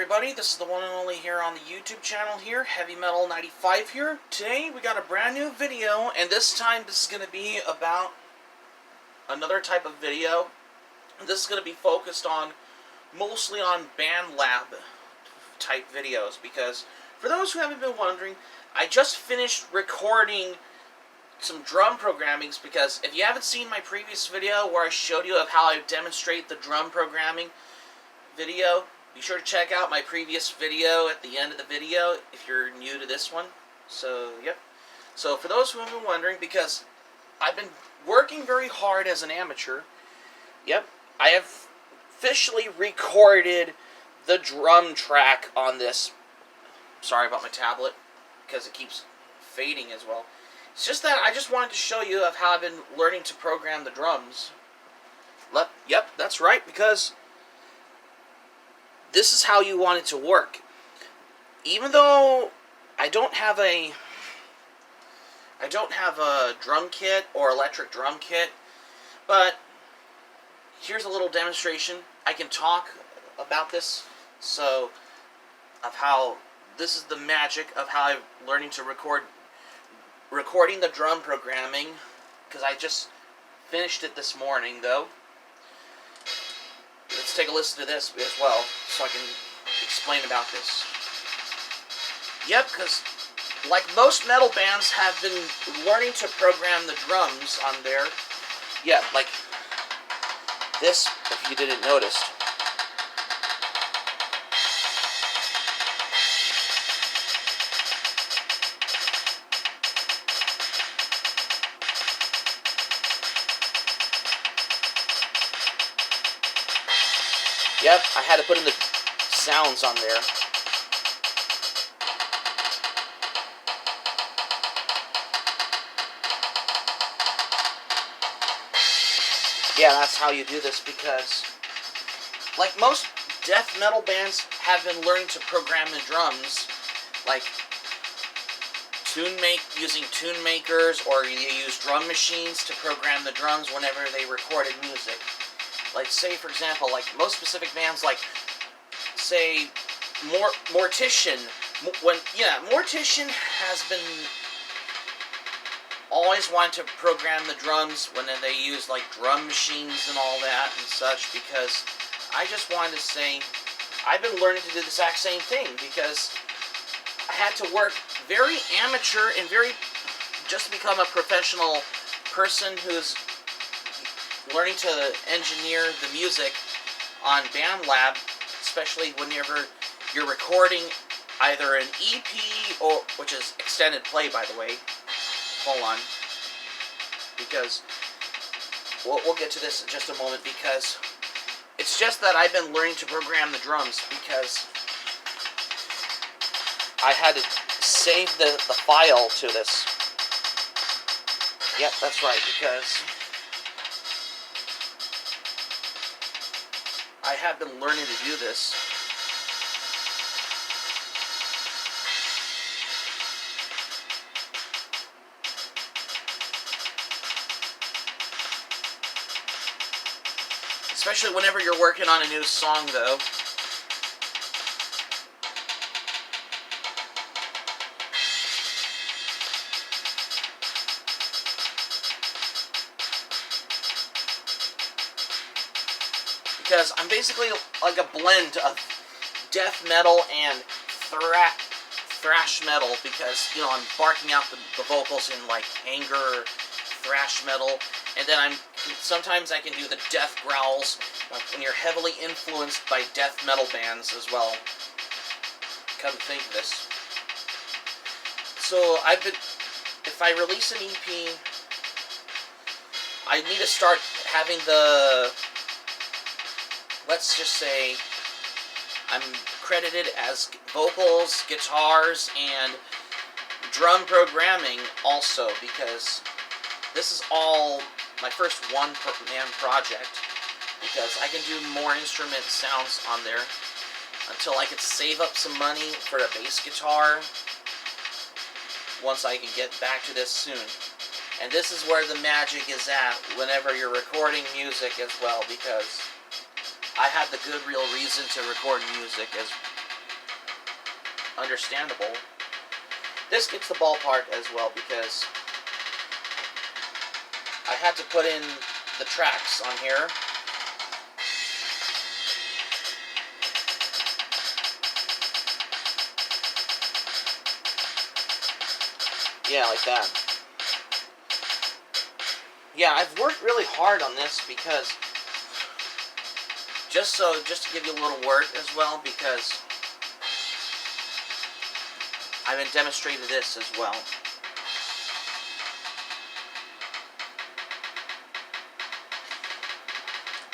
everybody, this is the one and only here on the YouTube channel here, Heavy Metal 95 here. Today we got a brand new video, and this time this is going to be about another type of video. This is going to be focused on, mostly on Bandlab type videos, because for those who haven't been wondering, I just finished recording some drum programmings, because if you haven't seen my previous video where I showed you of how I demonstrate the drum programming video, be sure to check out my previous video at the end of the video if you're new to this one. So, yep. So, for those who have been wondering, because I've been working very hard as an amateur, yep, I have officially recorded the drum track on this. Sorry about my tablet, because it keeps fading as well. It's just that I just wanted to show you of how I've been learning to program the drums. Yep, that's right, because this is how you want it to work. Even though I don't have a drum kit or electric drum kit, but here's a little demonstration. I can talk about this, so of how this is the magic of how I'm learning to recording the drum programming, because I just finished it this morning though. Let's take a listen to this as well, so I can explain about this. Yep, because like most metal bands have been learning to program the drums on there. Yeah, like this, if you didn't notice. Yep, I had to put in the sounds on there. Yeah, that's how you do this, because like most death metal bands have been learning to program the drums, like using tune makers, or you use drum machines to program the drums whenever they recorded music. Like, say, for example, like, most specific bands, like, say, Mortician. Mortician has been always wanting to program the drums when they use, like, drum machines and all that and such, because I just wanted to say, I've been learning to do the exact same thing, because I had to work very amateur and just become a professional person who's learning to engineer the music on Bandlab, especially whenever you're recording either an EP, or which is extended play, by the way. Hold on, because we'll get to this in just a moment, because it's just that I've been learning to program the drums, because I had to save the file to this. Yep, that's right, because I have been learning to do this. Especially whenever you're working on a new song, though. Because I'm basically like a blend of death metal and thrash metal, because, you know, I'm barking out the vocals in, like, anger or thrash metal, and then sometimes I can do the death growls, like when you're heavily influenced by death metal bands as well. Come to think of this. So if I release an EP, I need to start having let's just say I'm credited as vocals, guitars, and drum programming also, because this is all my first one-man project, because I can do more instrument sounds on there until I could save up some money for a bass guitar once I can get back to this soon. And this is where the magic is at whenever you're recording music as well, because I had the good real reason to record music understandable. This gets the ballpark as well because I had to put in the tracks on here. Yeah, like that. Yeah, I've worked really hard on this because just to give you a little word as well, because I've been demonstrated this as well.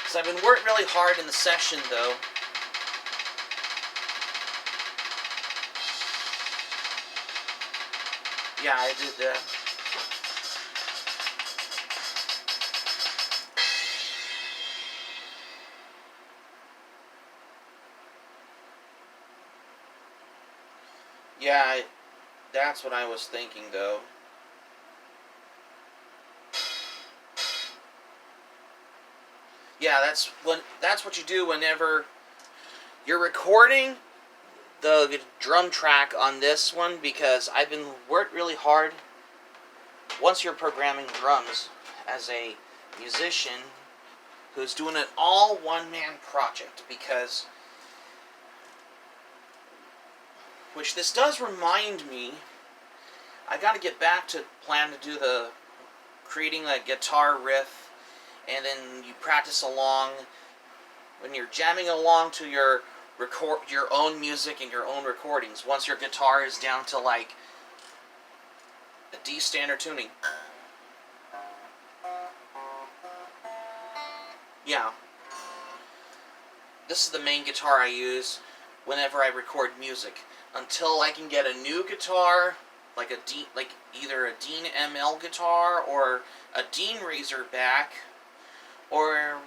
So I've been working really hard in the session though. Yeah, I did that. Yeah, that's what I was thinking though. Yeah, that's what you do whenever you're recording the drum track on this one, because I've been worked really hard. Once you're programming drums as a musician who's doing an all one-man project, because which this does remind me, I got to get back to plan to do the creating a guitar riff, and then you practice along when you're jamming along to your own music and your own recordings. Once your guitar is down to like a D standard tuning. Yeah. This is the main guitar I use whenever I record music. Until I can get a new guitar, like either a Dean ML guitar or a Dean Razorback or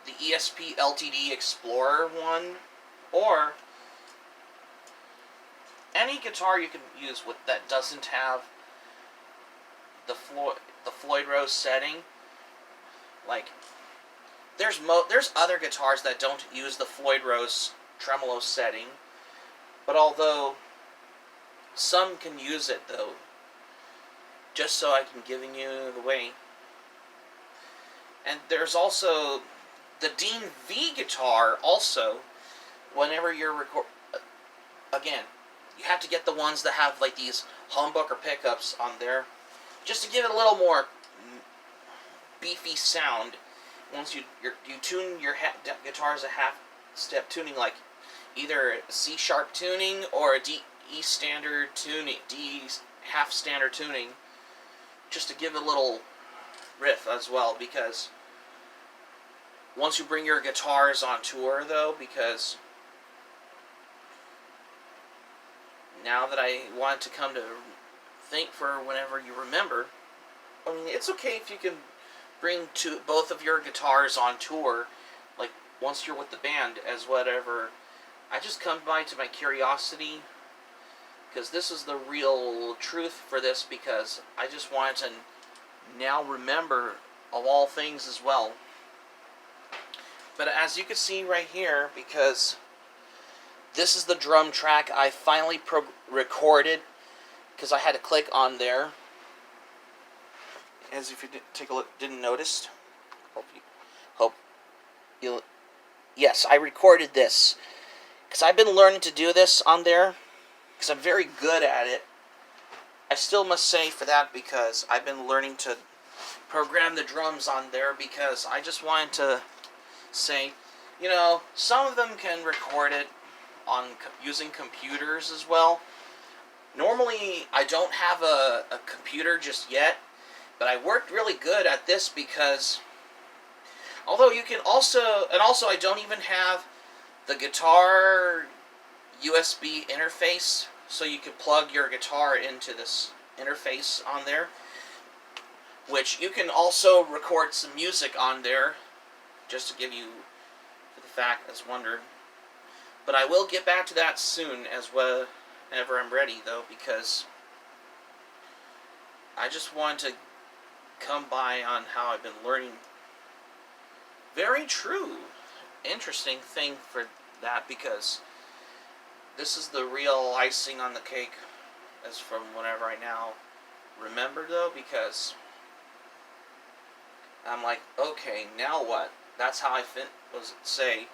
the ESP LTD Explorer one, or any guitar you can use that doesn't have the Floyd Rose setting. Like there's other guitars that don't use the Floyd Rose tremolo setting, but although some can use it though, just so I can giving you the way. And there's also the Dean V guitar also. Whenever you're again, you have to get the ones that have like these humbucker pickups on there, just to give it a little more beefy sound. Once you tune your guitars a half step tuning, like either a C sharp tuning or a D standard tuning, D half standard tuning, just to give it a little riff as well. Because once you bring your guitars on tour though, because now that I want to come to think for whenever you remember, I mean, it's okay if you can bring both of your guitars on tour, like once you're with the band as whatever. I just come by to my curiosity, because this is the real truth for this, because I just wanted to now remember of all things as well. But as you can see right here, because this is the drum track I finally recorded, because I had to click on there. As if you didn't notice. Hope you'll. Yes, I recorded this because I've been learning to do this on there, because I'm very good at it. I still must say for that, because I've been learning to program the drums on there, because I just wanted to say, you know, some of them can record it on using computers as well. Normally, I don't have a computer just yet, but I worked really good at this, because although you can also I don't even have the guitar USB interface, so you can plug your guitar into this interface on there, which you can also record some music on there, just to give you the fact as wondered. But I will get back to that soon as well, whenever I'm ready though, because I just want to come by on how I've been learning. Very true. Interesting thing for that, because this is the real icing on the cake, as from whenever I now remember, though, because I'm like, okay, now what? That's how I say.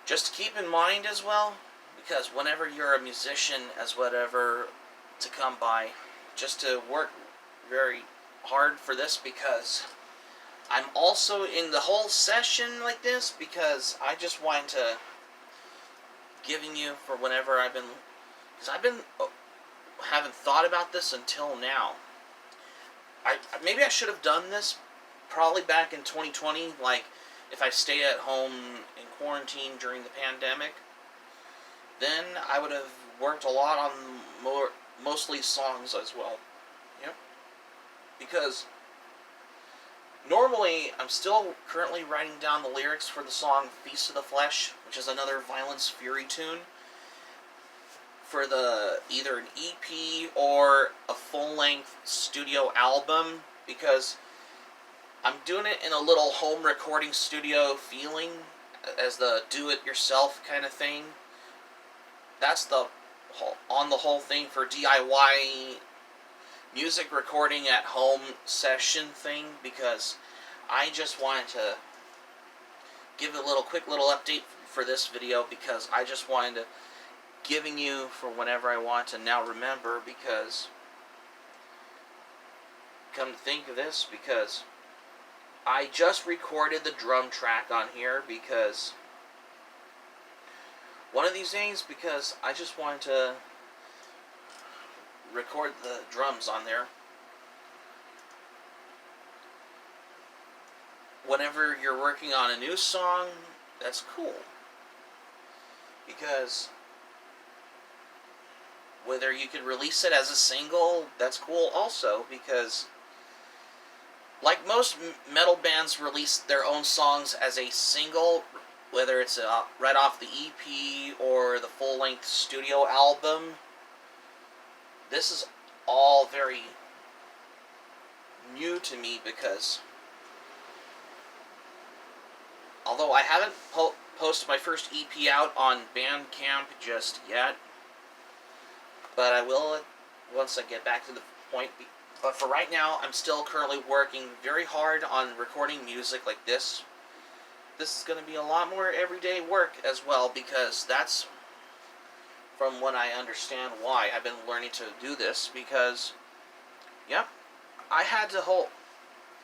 Just to keep in mind as well, because whenever you're a musician, as whatever, to come by, just to work very hard for this, because I'm also in the whole session like this, because I just wanted to giving you for whenever I've been, because I've been haven't thought about this until now. Maybe I should have done this probably back in 2020, like if I stay at home in quarantine during the pandemic, then I would have worked a lot on mostly songs as well. Yep. Because normally I'm still currently writing down the lyrics for the song Feast of the Flesh, which is another Violence Fury tune, for the either an EP or a full-length studio album, because I'm doing it in a little home recording studio feeling, as the do-it-yourself kind of thing. That's the whole thing for DIY music recording at home session thing, because I just wanted to give a quick little update for this video, because I just wanted to giving you for whenever I want to now remember, because come to think of this, because I just recorded the drum track on here, because one of these days, because I just wanted to record the drums on there. Whenever you're working on a new song, that's cool, because whether you could release it as a single, that's cool also, because like most metal bands release their own songs as a single, whether it's right off the EP or the full-length studio album. This is all very new to me, because although I haven't posted my first EP out on Bandcamp just yet, but I will once I get back to the point. But for right now, I'm still currently working very hard on recording music like this. This is going to be a lot more everyday work as well, because that's from what I understand why I've been learning to do this, because, yep, I had to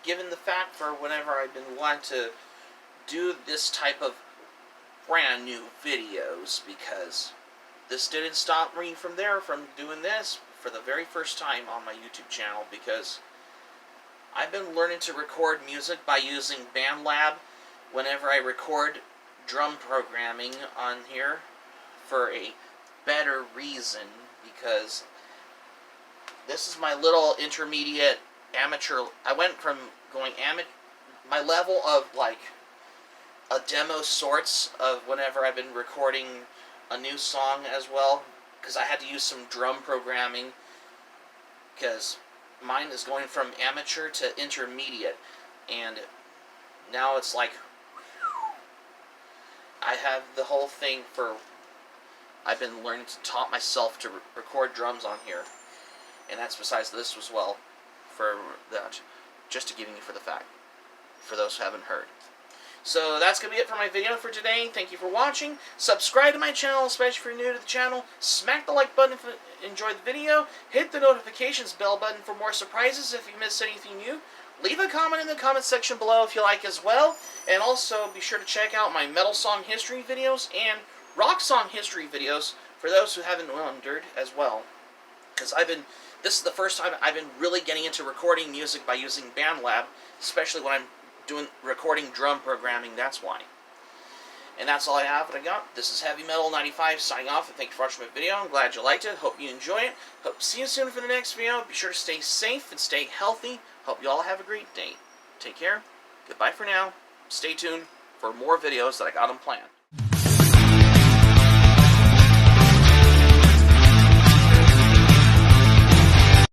given the fact for whenever I've been wanting to do this type of brand new videos, because this didn't stop me from doing this for the very first time on my YouTube channel, because I've been learning to record music by using Bandlab whenever I record drum programming on here for a better reason, because this is my little intermediate amateur. I went from going my level of like a demo sorts of whenever I've been recording a new song as well, because I had to use some drum programming, because mine is going from amateur to intermediate, and now it's like I have the whole thing for I've been learning to taught myself to record drums on here, and that's besides this as well, for that, just to give you for the fact, for those who haven't heard. So that's going to be it for my video for today. Thank you for watching. Subscribe to my channel, especially if you're new to the channel. Smack the like button if you enjoyed the video. Hit the notifications bell button for more surprises if you missed anything new. Leave a comment in the comment section below if you like as well. And also be sure to check out my metal song history videos and rock song history videos for those who haven't wondered as well. Because this is the first time I've been really getting into recording music by using Bandlab, especially when I'm recording drum programming, that's why. And that's all I have that I got. This is Heavy Metal 95 signing off, and thank you for watching my video. I'm glad you liked it. Hope you enjoy it. Hope to see you soon for the next video. Be sure to stay safe and stay healthy. Hope you all have a great day. Take care. Goodbye for now. Stay tuned for more videos that I got in plan.